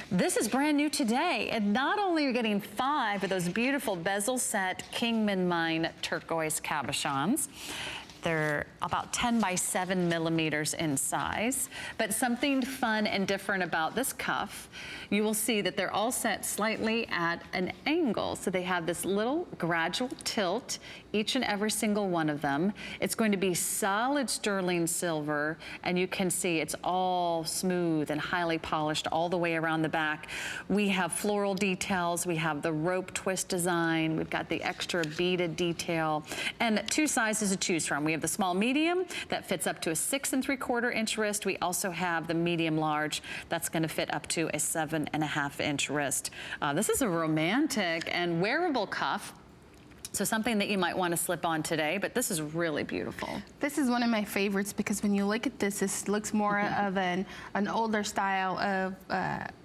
This is brand new today, and not only are you getting 5 of those beautiful bezel set Kingman mine turquoise cabochons. They're about 10 by 7 millimeters in size, but something fun and different about this cuff, you will see that they're all set slightly at an angle. So they have this little gradual tilt, each and every single one of them. It's going to be solid sterling silver, and you can see it's all smooth and highly polished all the way around the back. We have floral details, we have the rope twist design, we've got the extra beaded detail, and 2 sizes to choose from. We have the small medium that fits up to a 6 3/4 inch wrist. We also have the medium large that's going to fit up to a 7 1/2 inch wrist. This is a romantic and wearable cuff. So something that you might want to slip on today, but this is really beautiful. This is one of my favorites because when you look at this, this looks more of an older style of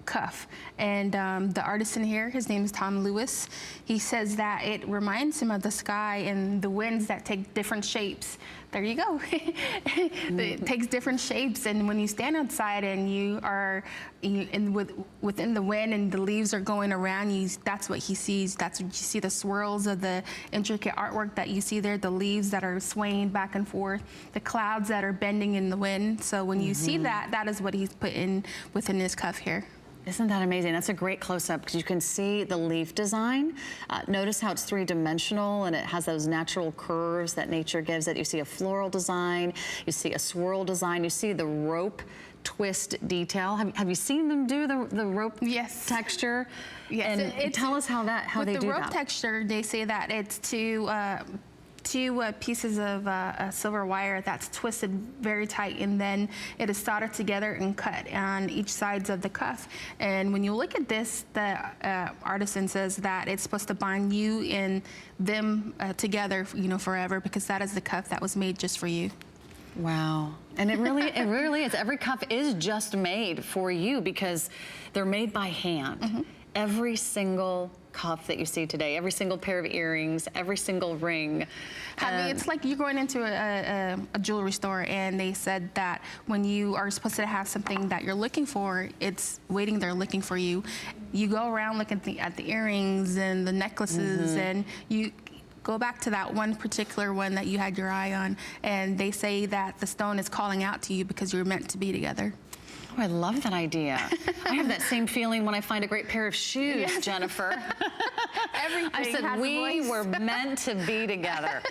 cuff. And the artisan here, his name is Tom Lewis. He says that it reminds him of the sky and the winds that take different shapes. There you go. It takes different shapes, and when you stand outside and you are within the wind and the leaves are going around you, that's what he sees. That's what you see, the swirls of the intricate artwork that you see there, the leaves that are swaying back and forth, the clouds that are bending in the wind. So when you see that, that is what he's put in within his cuff here. Isn't that amazing? That's a great close-up because you can see the leaf design. Notice how it's 3-dimensional and it has those natural curves that nature gives it. You see a floral design, you see a swirl design, you see the rope twist detail. Have you seen them do the rope texture? Yes. And tell us how they do that. With the rope texture, they say that it's two pieces of silver wire that's twisted very tight, and then it is soldered together and cut on each sides of the cuff. And when you look at this, the artisan says that it's supposed to bind you and them together, forever, because that is the cuff that was made just for you. Wow. And it really is. Every cuff is just made for you because they're made by hand. Every single cuff that you see today, every single pair of earrings, every single ring. It's like you're going into a jewelry store and they said that when you are supposed to have something that you're looking for, it's waiting there looking for you. You go around looking at the earrings and the necklaces, and you go back to that one particular one that you had your eye on, and they say that the stone is calling out to you because you're meant to be together. Oh, I love that idea. I have that same feeling when I find a great pair of shoes, Jennifer. Everything I said, we were meant to be together.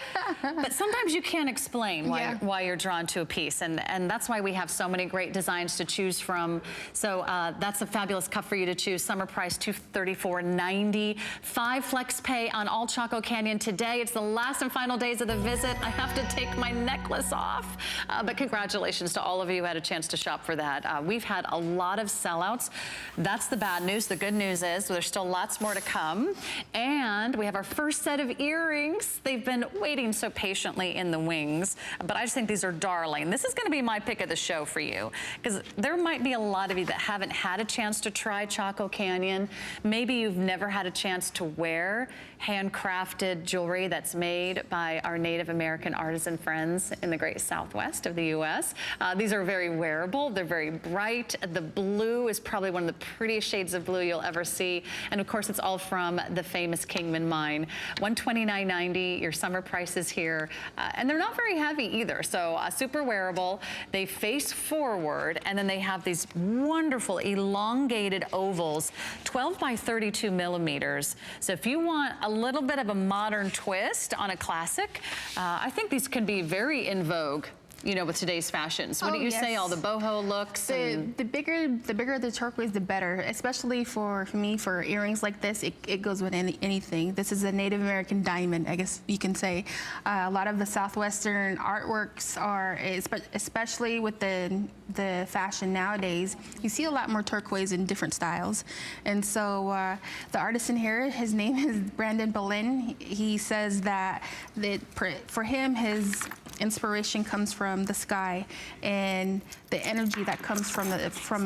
But sometimes you can't explain why you're drawn to a piece, and that's why we have so many great designs to choose from. So that's a fabulous cuff for you to choose. Summer price $234.90. 5 flex pay on all Chaco Canyon today. It's the last and final days of the visit. I have to take my necklace off. But congratulations to all of you who had a chance to shop for that. we've had a lot of sellouts. That's the bad news. The good news is there's still lots more to come. And we have our first set of earrings. They've been waiting so patiently in the wings, but I just think these are darling. This is gonna be my pick of the show for you, because there might be a lot of you that haven't had a chance to try Chaco Canyon. Maybe you've never had a chance to wear handcrafted jewelry that's made by our Native American artisan friends in the great Southwest of the U.S. These are very wearable. They're very bright. The blue is probably one of the prettiest shades of blue you'll ever see. And of course, it's all from the famous Kingman mine. $129.90, your summer prices here. And they're not very heavy either. So super wearable. They face forward, and then they have these wonderful elongated ovals, 12 by 32 millimeters. So if you want a little bit of a modern twist on a classic, I think these can be very in vogue, you know, with today's fashions. Wouldn't you say, all the boho looks? The bigger the turquoise, the better. Especially for me, for earrings like this, it goes with anything. This is a Native American diamond, I guess you can say. A lot of the Southwestern artworks are, especially with the fashion nowadays, you see a lot more turquoise in different styles. And so the artisan here, his name is Brandon Boleyn. He says that for him, his inspiration comes from the sky and the energy that comes from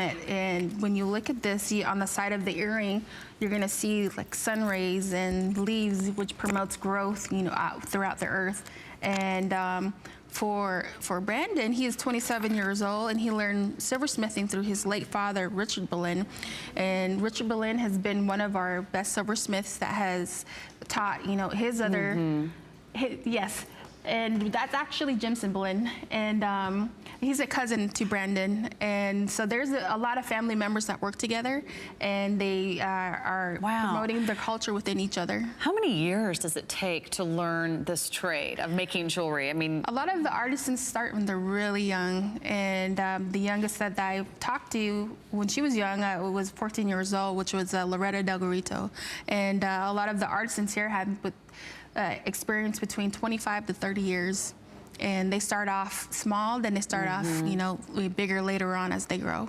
it. And when you look at this, on the side of the earring, you're gonna see like sun rays and leaves, which promotes growth, you know, out throughout the earth. And for Brandon, he is 27 years old, and he learned silversmithing through his late father, Richard Boleyn. And Richard Boleyn has been one of our best silversmiths that has taught, you know, his other, yes. And that's actually Jimson Boleyn, and he's a cousin to Brandon. And so there's a lot of family members that work together, and they are promoting their culture within each other. How many years does it take to learn this trade of making jewelry? I mean, a lot of the artisans start when they're really young, and the youngest that I talked to when she was young was 14 years old, which was Loretta Del Gorrito. And a lot of the artisans here have experience between 25 to 30 years, and they start off small, then they start off, you know, bigger later on as they grow.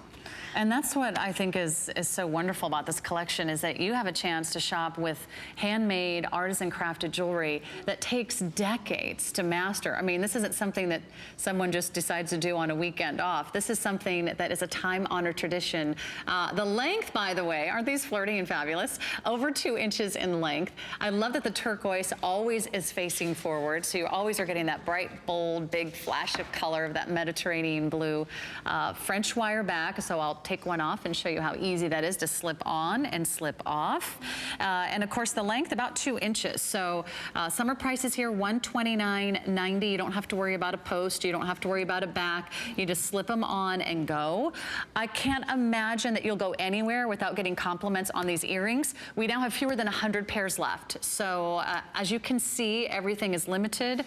And that's what I think is so wonderful about this collection, is that you have a chance to shop with handmade, artisan crafted jewelry that takes decades to master. I mean, this isn't something that someone just decides to do on a weekend off. This is something that is a time-honored tradition. The length, by the way, aren't these flirty and fabulous? Over 2 inches in length. I love that the turquoise always is facing forward, so you always are getting that bright, bold, big flash of color of that Mediterranean blue. French wire back, so I'll take one off and show you how easy that is to slip on and slip off. And of course the length about 2 inches. So summer prices here, $129.90. You don't have to worry about a post. You don't have to worry about a back. You just slip them on and go. I can't imagine that you'll go anywhere without getting compliments on these earrings. We now have fewer than 100 pairs left. So as you can see, everything is limited.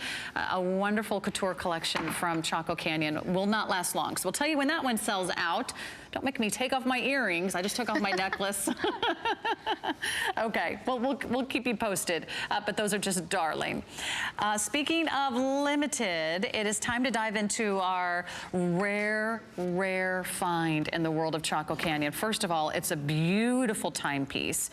A wonderful couture collection from Chaco Canyon will not last long. So we'll tell you when that one sells out. Don't make me take off my earrings. I just took off my necklace. Okay, well, we'll keep you posted, but those are just darling. Speaking of limited, it is time to dive into our rare find in the world of Chaco Canyon. First of all, it's a beautiful timepiece,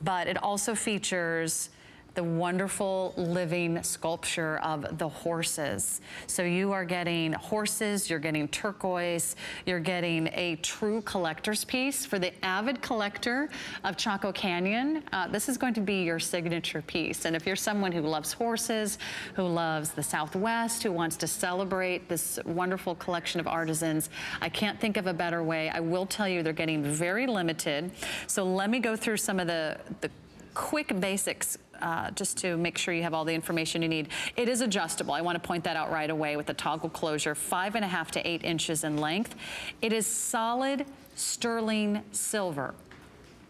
but it also features the wonderful living sculpture of the horses. So you are getting horses, you're getting turquoise, you're getting a true collector's piece. For the avid collector of Chaco Canyon, this is going to be your signature piece. And if you're someone who loves horses, who loves the Southwest, who wants to celebrate this wonderful collection of artisans, I can't think of a better way. I will tell you they're getting very limited. So let me go through some of the quick basics just to make sure you have all the information you need. It is adjustable. I want to point that out right away with the toggle closure, 5.5 to 8 inches in length. It is solid sterling silver,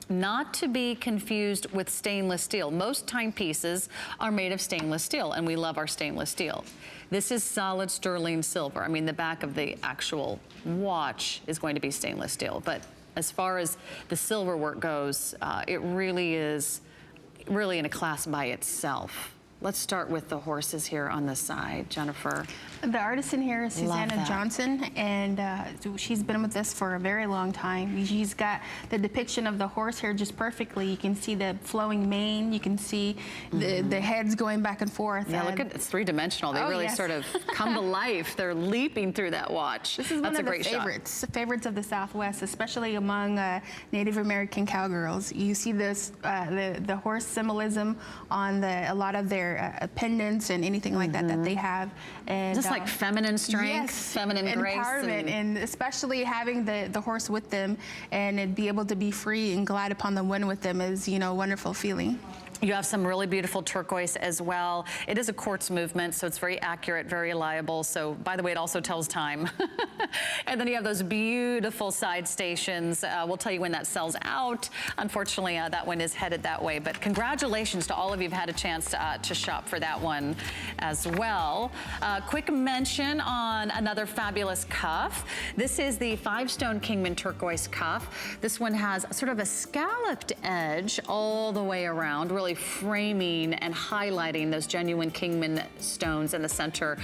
not to be confused with stainless steel. Most timepieces are made of stainless steel, and we love our stainless steel. This is solid sterling silver. I mean, the back of the actual watch is going to be stainless steel, but as far as the silver work goes, it really is in a class by itself. Let's start with the horses here on the side, Jennifer. The artisan here is Love Susanna that. Johnson, and she's been with us for a very long time. She's got the depiction of the horse here just perfectly. You can see the flowing mane. You can see the heads going back and forth. Yeah, look at it's three-dimensional. They really yes. sort of come to life. They're leaping through that watch. This is That's one a of great the shot. favorites of the Southwest, especially among Native American cowgirls. You see this the horse symbolism on a lot of their pendants and anything like that that they have. And Just like feminine strength, yes, feminine grace. empowerment, and especially having the horse with them and it be able to be free and glide upon the wind with them is, a wonderful feeling. You have some really beautiful turquoise as well. It is a quartz movement, so it's very accurate, very reliable. So, by the way, it also tells time. And then you have those beautiful side stations. We'll tell you when that sells out. Unfortunately, that one is headed that way. But congratulations to all of you who've had a chance to shop for that one as well. Quick mention on another fabulous cuff. This is the 5-stone Kingman turquoise cuff. This one has sort of a scalloped edge all the way around, really framing and highlighting those genuine Kingman stones in the center.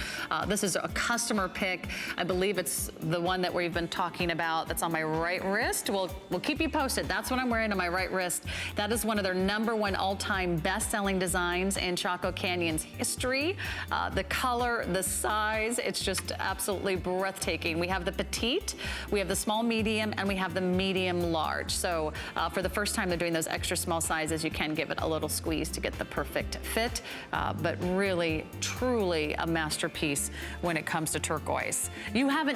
This is a customer pick. I believe it's the one that we've been talking about that's on my right wrist. We'll keep you posted. That's what I'm wearing on my right wrist. That is one of their #1 all-time best-selling designs in Chaco Canyon's history. The color, the size, it's just absolutely breathtaking. We have the petite, we have the small medium, and we have the medium large. So for the first time they're doing those extra small sizes, you can give it a little squeeze to get the perfect fit, but really, truly a masterpiece when it comes to turquoise. You haven't